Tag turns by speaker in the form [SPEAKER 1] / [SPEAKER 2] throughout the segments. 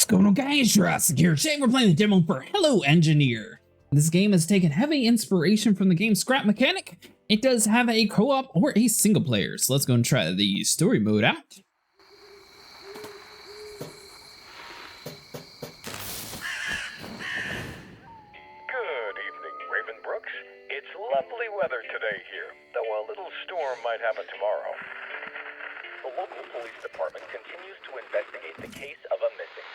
[SPEAKER 1] going on, guys? Jurassic here. Today we're playing the demo for Hello Engineer. This game has taken heavy inspiration from the game Scrap Mechanic. It does have a co-op or a single player, so let's go and try the story mode out.
[SPEAKER 2] Good evening, Raven Brooks. It's lovely weather today here, though a little storm might happen tomorrow. The local police department continues to investigate the case of a missing.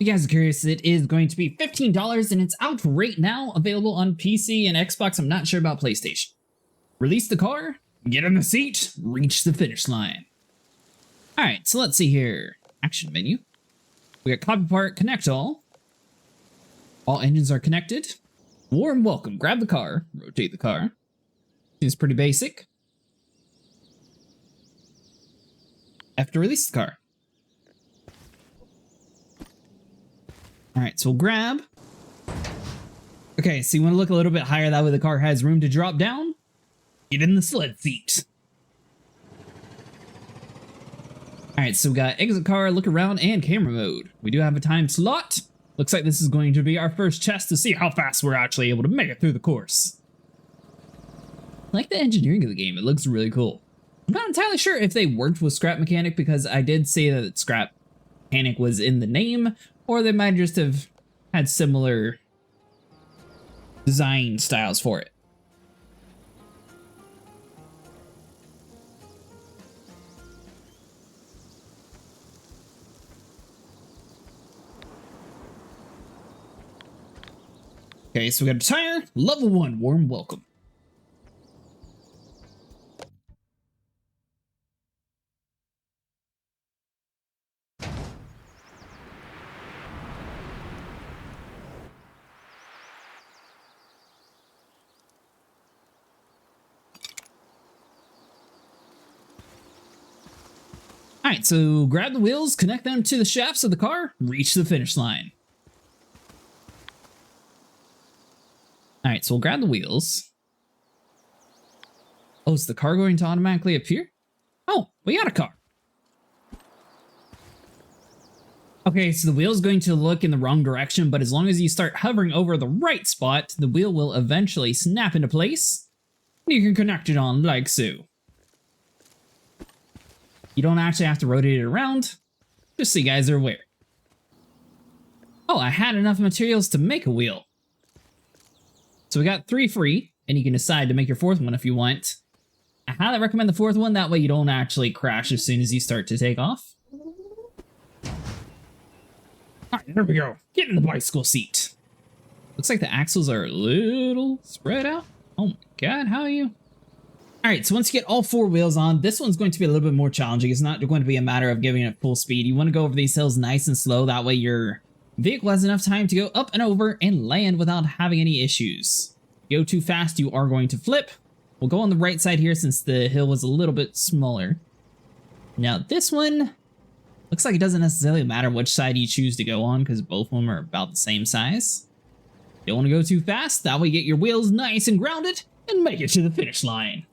[SPEAKER 1] If you guys are curious, it is going to be $15 and it's out right now, available on PC and Xbox. I'm not sure about PlayStation. Release the car, get in the seat, reach the finish line. Alright, so let's see here. Action menu. We got copy part, connect all. All engines are connected. Warm welcome. Grab the car, rotate the car. Seems pretty basic. Have to release the car. Alright, so we'll grab. Okay, so you want to look a little bit higher, that way the car has room to drop down. Get in the sled seat. Alright, so we got exit car, look around, and camera mode. We do have a time slot. Looks like this is going to be our first test to see how fast we're actually able to make it through the course. I like the engineering of the game, it looks really cool. I'm not entirely sure if they worked with Scrap Mechanic, because I did say that Scrap Mechanic was in the name, or they might just have had similar design styles for it. Okay, so we got a tire, level 1, warm welcome. Alright, so grab the wheels, connect them to the shafts of the car, reach the finish line. Alright, so we'll grab the wheels. Oh, is the car going to automatically appear? Oh, we got a car. Okay, so the wheel's going to look in the wrong direction, but as long as you start hovering over the right spot, the wheel will eventually snap into place. And you can connect it on like so. You don't actually have to rotate it around, just so you guys are aware. Oh, I had enough materials to make a wheel. So we got 3 free, and you can decide to make your 4th one if you want. I highly recommend the 4th one, that way you don't actually crash as soon as you start to take off. All right, there we go. Get in the bicycle seat. Looks like the axles are a little spread out. Oh my god, how are you? All right, so once you get all 4 wheels on, this one's going to be a little bit more challenging. It's not going to be a matter of giving it full speed. You want to go over these hills nice and slow. That way your vehicle has enough time to go up and over and land without having any issues. Go too fast, you are going to flip. We'll go on the right side here since the hill was a little bit smaller. Now this one looks like it doesn't necessarily matter which side you choose to go on because both of them are about the same size. Don't want to go too fast. That way you get your wheels nice and grounded and make it to the finish line.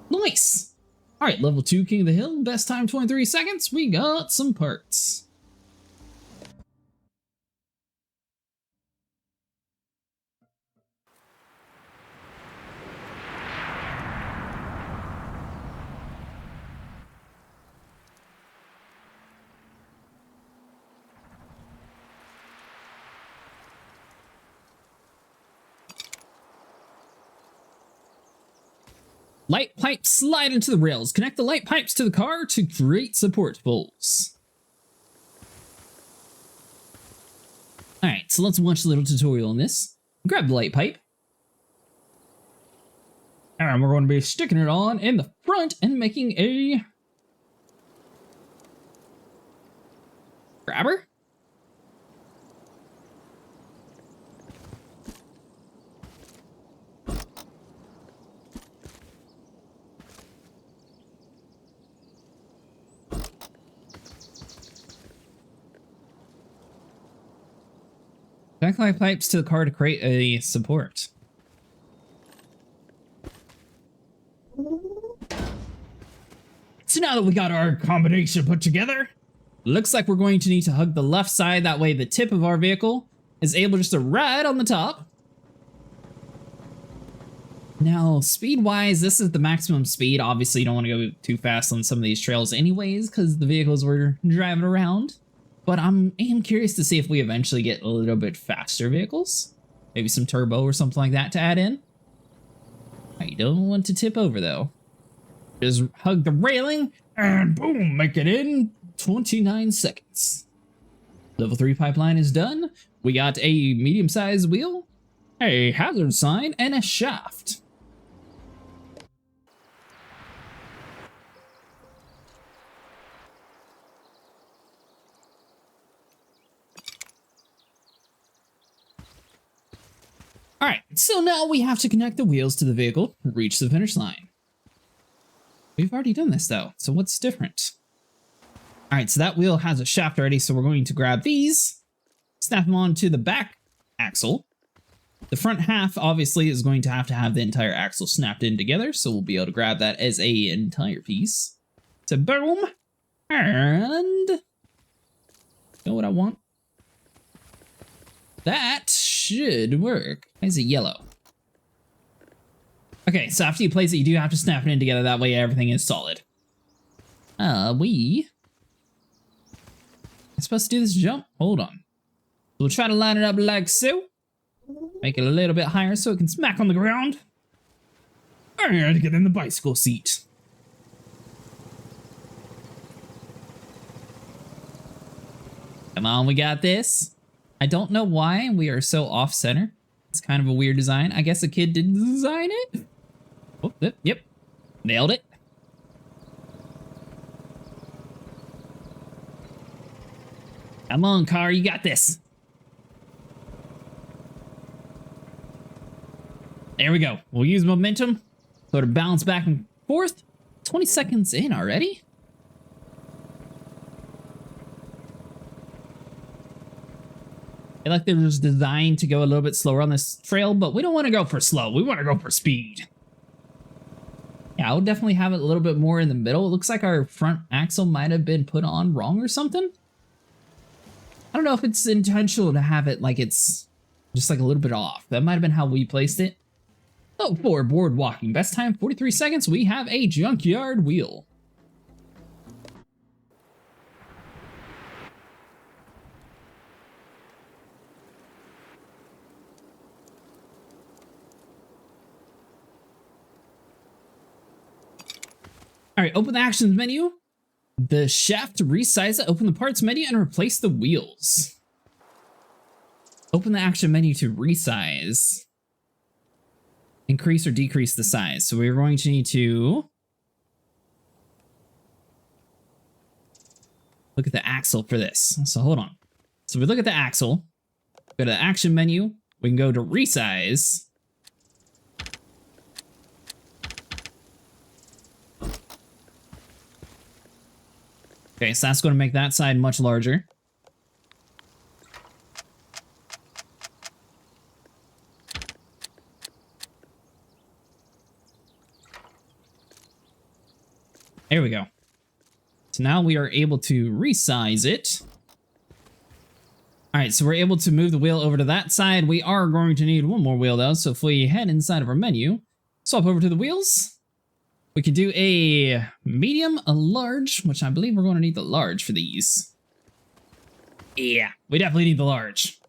[SPEAKER 1] Nice. All right, level 2 King of the Hill, best time 23 seconds. We got some parts. Light pipes slide into the rails. Connect the light pipes to the car to create support poles. Alright, so let's watch a little tutorial on this. Grab the light pipe. And we're going to be sticking it on in the front and making a grabber. Connect light pipes to the car to create a support. So now that we got our combination put together, looks like we're going to need to hug the left side. That way the tip of our vehicle is able just to ride on the top. Now, speed-wise, this is the maximum speed. Obviously, you don't want to go too fast on some of these trails anyways, because the vehicles we're driving around. But I am curious to see if we eventually get a little bit faster vehicles. Maybe some turbo or something like that to add in. I don't want to tip over, though. Just hug the railing, and boom, make it in 29 seconds. Level 3 pipeline is done. We got a medium-sized wheel, a hazard sign, and a shaft. Alright, so now we have to connect the wheels to the vehicle, reach the finish line. We've already done this though, so what's different? Alright, so that wheel has a shaft already, so we're going to grab these, snap them onto the back axle. The front half obviously is going to have the entire axle snapped in together, so we'll be able to grab that as a entire piece. So boom, and you know what I want? That should work. Why is it yellow? Okay, so after you place it, you do have to snap it in together. That way everything is solid. We are supposed to do this jump? Hold on. We'll try to line it up like so. Make it a little bit higher so it can smack on the ground. And get in the bicycle seat. Come on, we got this. I don't know why we are so off-center. It's kind of a weird design. I guess a kid did design it. Oh, yep. Nailed it. Come on, car, you got this. There we go. We'll use momentum. Sort of bounce back and forth. 20 seconds in already? I feel like they're just designed to go a little bit slower on this trail, but we don't want to go for slow. We want to go for speed. Yeah, I would definitely have it a little bit more in the middle. It looks like our front axle might have been put on wrong or something. I don't know if it's intentional to have it like it's just like a little bit off. That might have been how we placed it. Oh, for board walking. Best time 43 seconds. We have a junkyard wheel. All right, open the actions menu. the shaft to resize it, open the parts menu and replace the wheels. Open the action menu to resize. Increase or decrease the size. So we're going to need to look at the axle for this. So hold on. So we look at the axle, go to the action menu, we can go to resize. Okay, so that's going to make that side much larger. There we go. So now we are able to resize it. All right, so we're able to move the wheel over to that side. We are going to need one more wheel though. So if we head inside of our menu, swap over to the wheels, we can do a medium, a large, which I believe we're going to need the large for these. Yeah, we definitely need the large.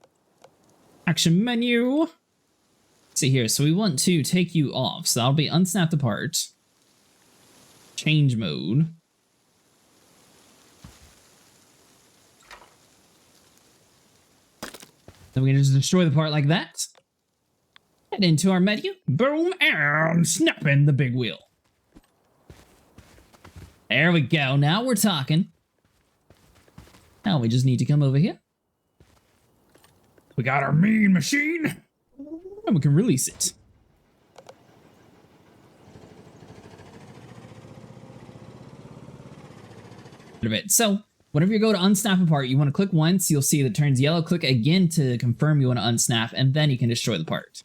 [SPEAKER 1] Action menu. Let's see here. So we want to take you off. So that'll be unsnapped apart. Change mode. Then we can just destroy the part like that. Head into our menu. Boom, and snap in the big wheel. There we go. Now we're talking. Now we just need to come over here. We got our mean machine. And we can release it. So, whenever you go to unsnap a part, you want to click once, you'll see that it turns yellow. Click again to confirm you want to unsnap, and then you can destroy the part.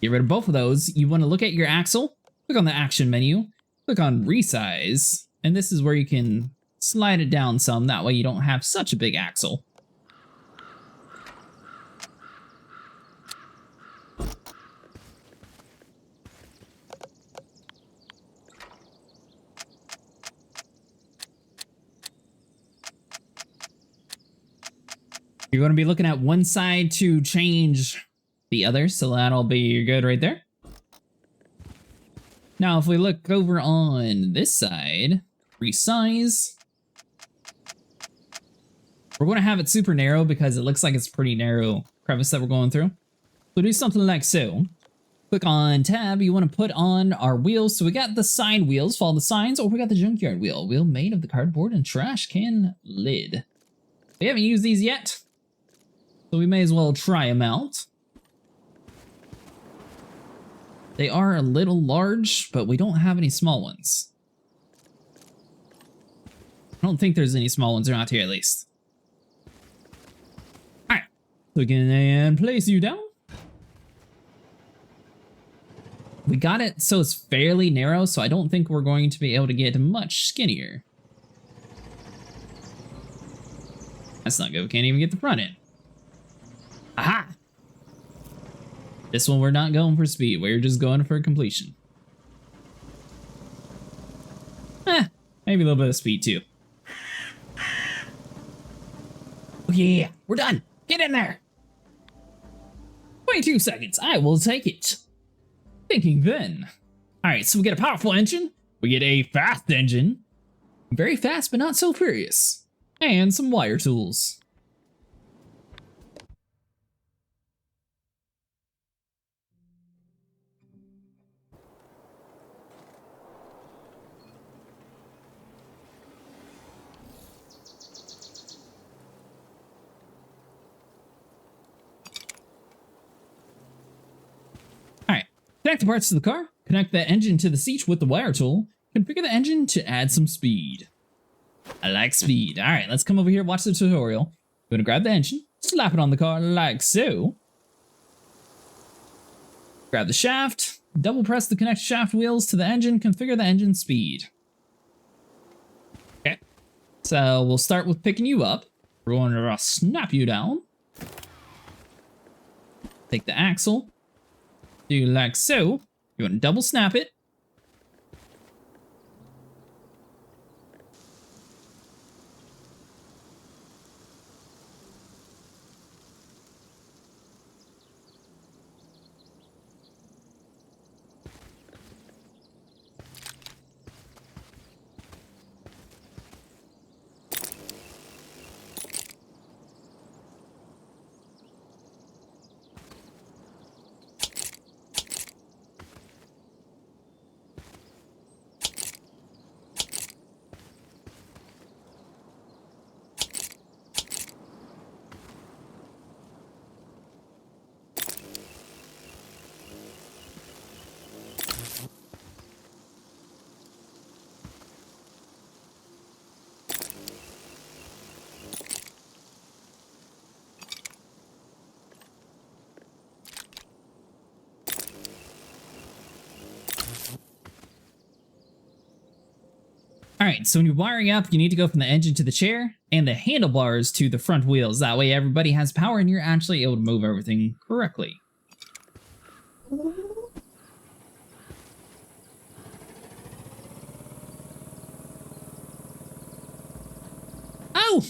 [SPEAKER 1] Get rid of both of those. You want to look at your axle, click on the action menu, click on resize, and this is where you can slide it down some. That way you don't have such a big axle. You're going to be looking at one side to change the other, so that'll be good right there. Now, if we look over on this side, resize. We're going to have it super narrow because it looks like it's a pretty narrow crevice that we're going through. So do something like so. Click on tab, you want to put on our wheels. So we got the side wheels, follow the signs, or we got the junkyard wheel. Wheel made of the cardboard and trash can lid. We haven't used these yet, so we may as well try them out. They are a little large, but we don't have any small ones. I don't think there's any small ones around here, at least. Alright, so we can place you down. We got it so it's fairly narrow, so I don't think we're going to be able to get much skinnier. That's not good, we can't even get the front end. Aha! This one we're not going for speed, we're just going for completion. Maybe a little bit of speed too. Oh yeah, we're done! Get in there! 22 seconds, I will take it. Thinking then. Alright, so we get a powerful engine, we get a fast engine, very fast but not so furious, and some wire tools. Connect the parts to the car, connect the engine to the seat with the wire tool, configure the engine to add some speed. I like speed. Alright, let's come over here, watch the tutorial. We're gonna grab the engine, slap it on the car like so. Grab the shaft, double press the connect shaft wheels to the engine, configure the engine speed. Okay, so we'll start with picking you up. We're going to snap you down. Take the axle. Do like so. You want to double snap it. Alright, so when you're wiring up, you need to go from the engine to the chair, and the handlebars to the front wheels. That way everybody has power and you're actually able to move everything correctly. Oh!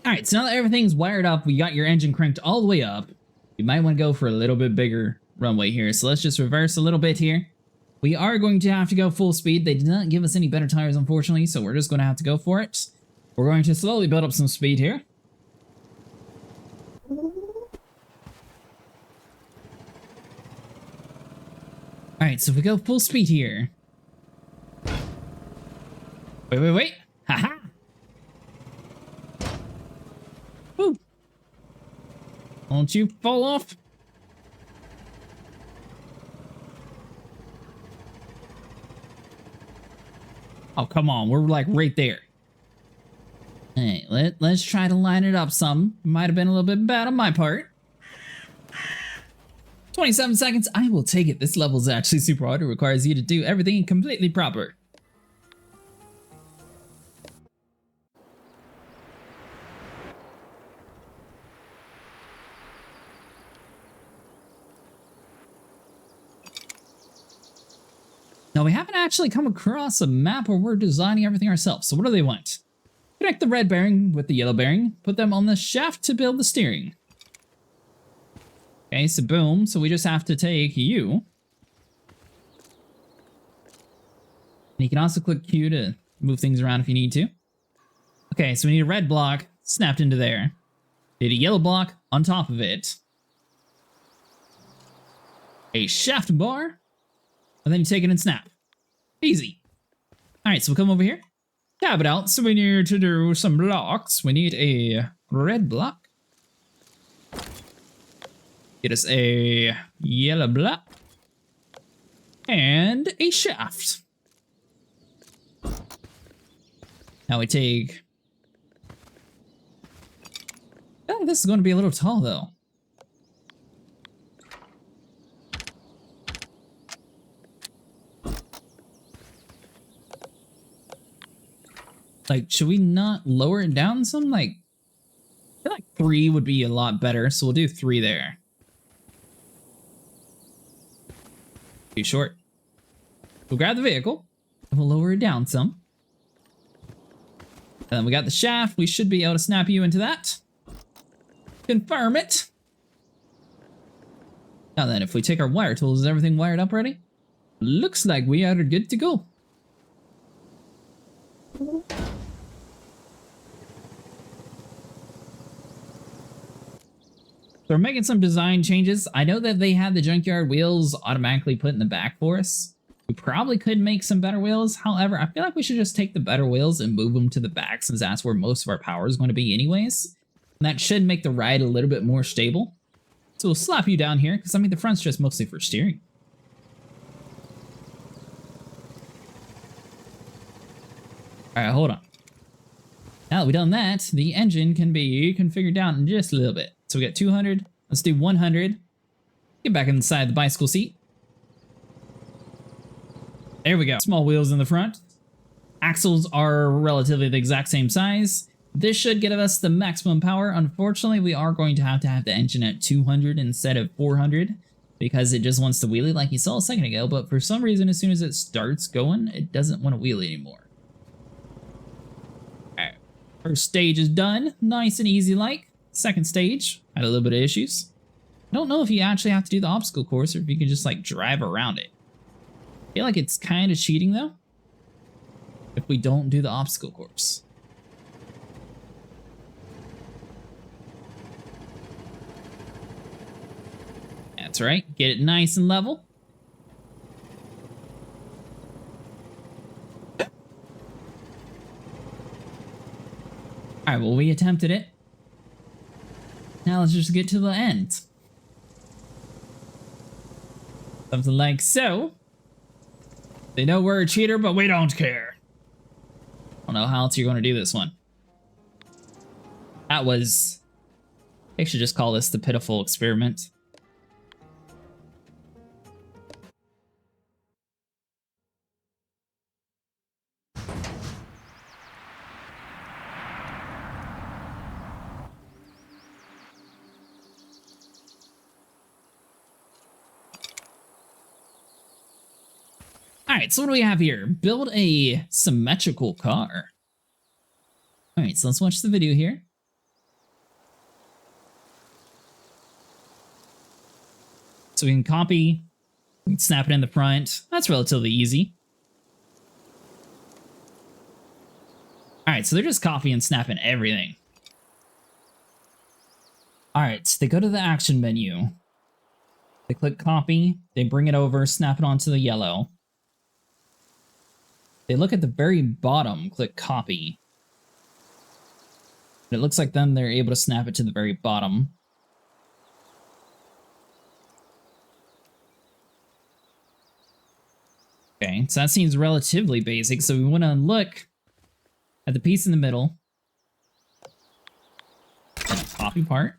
[SPEAKER 1] Alright, so now that everything's wired up, we got your engine cranked all the way up. You might want to go for a little bit bigger runway here. So let's just reverse a little bit here. We are going to have to go full speed. They did not give us any better tires, unfortunately, so we're just going to have to go for it. We're going to slowly build up some speed here. Alright, so if we go full speed here. Wait. Haha! Woo! Won't you fall off? Oh, come on. We're like right there. Hey, let's try to line it up some. Might have been a little bit bad on my part. 27 seconds. I will take it. This level is actually super hard. It requires you to do everything completely proper. Now, we haven't actually come across a map where we're designing everything ourselves. So what do they want? Connect the red bearing with the yellow bearing. Put them on the shaft to build the steering. Okay, so boom. So we just have to take you. And you can also click Q to move things around if you need to. Okay, so we need a red block snapped into there. Need a yellow block on top of it. A shaft bar. And then you take it and snap. Easy. Alright, so we'll come over here. Tab it out. So we need to do some blocks. We need a red block. Get us a yellow block. And a shaft. Now we take... Oh, this is going to be a little tall, though. Like, should we not lower it down some? Like, I feel like 3 would be a lot better, so we'll do 3 there. Too short. We'll grab the vehicle, and we'll lower it down some. And then we got the shaft. We should be able to snap you into that. Confirm it. Now then, if we take our wire tools, is everything wired up ready? Looks like we are good to go. So we're making some design changes. I know that they had the junkyard wheels automatically put in the back for us. We probably could make some better wheels. However, I feel like we should just take the better wheels and move them to the back since that's where most of our power is going to be anyways. And that should make the ride a little bit more stable. So we'll slap you down here because I mean the front's just mostly for steering. Alright, hold on. Now that we've done that, the engine can be configured down in just a little bit. So we got 200. Let's do 100. Get back inside the bicycle seat. There we go. Small wheels in the front. Axles are relatively the exact same size. This should give us the maximum power. Unfortunately, we are going to have the engine at 200 instead of 400 because it just wants to wheelie like you saw a second ago. But for some reason, as soon as it starts going, it doesn't want to wheelie anymore. Alright. First stage is done. Nice and easy like. Second stage, had a little bit of issues. I don't know if you actually have to do the obstacle course or if you can just like drive around it. I feel like it's kind of cheating though, if we don't do the obstacle course. That's right, get it nice and level. Alright, well we attempted it. Now let's just get to the end. Something like so. They know we're a cheater, but we don't care. I don't know how else you're going to do this one. That was I should just call this the pitiful experiment. Alright, so what do we have here? Build a symmetrical car. Alright, so let's watch the video here. So we can copy, we can snap it in the front. That's relatively easy. Alright, so they're just copying and snapping everything. Alright, so they go to the action menu. They click copy, they bring it over, snap it onto the yellow. They look at the very bottom, click copy. And it looks like then they're able to snap it to the very bottom. Okay, so that seems relatively basic, so we want to look at the piece in the middle. And a copy part.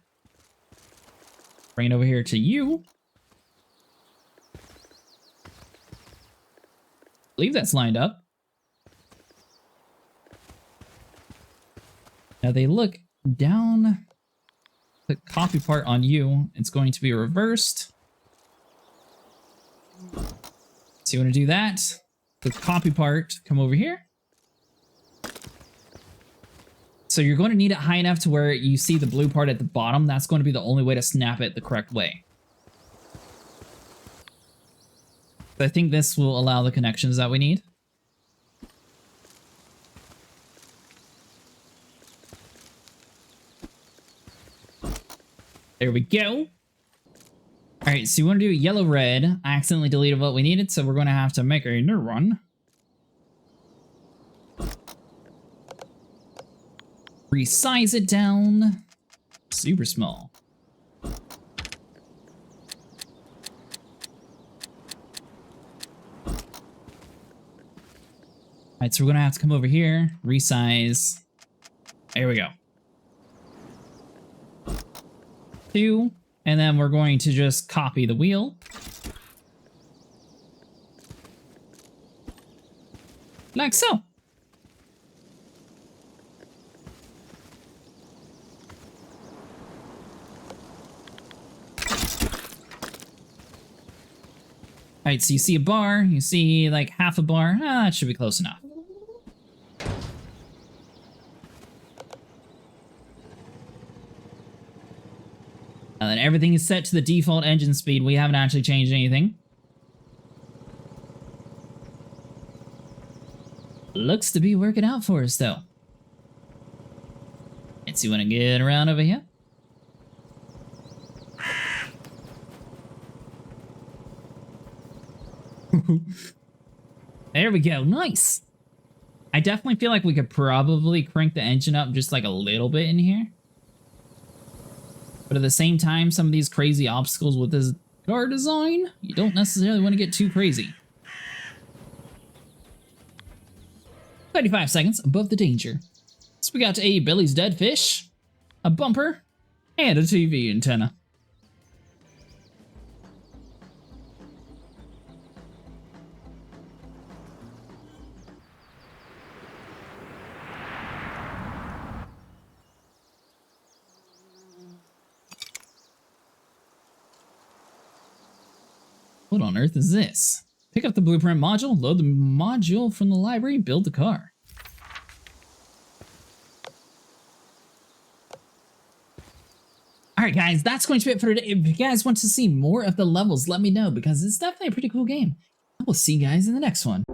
[SPEAKER 1] Bring it over here to you. I believe that's lined up. Now they look down, click copy part on you. It's going to be reversed. So you want to do that. The copy part, come over here. So you're going to need it high enough to where you see the blue part at the bottom. That's going to be the only way to snap it the correct way. I think this will allow the connections that we need. There we go. Alright, so you want to do yellow-red. I accidentally deleted what we needed, so we're going to have to make a new one. Resize it down. Super small. Alright, so we're going to have to come over here, resize. There we go. 2, and then we're going to just copy the wheel. Like so. Alright, so you see a bar, you see like half a bar. Ah, that should be close enough. And then everything is set to the default engine speed. We haven't actually changed anything. Looks to be working out for us, though. Let's see when I get around over here. There we go. Nice. I definitely feel like we could probably crank the engine up just like a little bit in here. But at the same time, some of these crazy obstacles with this car design, you don't necessarily want to get too crazy. 35 seconds above the danger. So we got a Billy's Dead Fish, a bumper, and a TV antenna. What on earth is this? Pick up the blueprint module, load the module from the library, build the car. Alright guys, that's going to be it for today. If you guys want to see more of the levels, let me know, because it's definitely a pretty cool game. I will see you guys in the next one.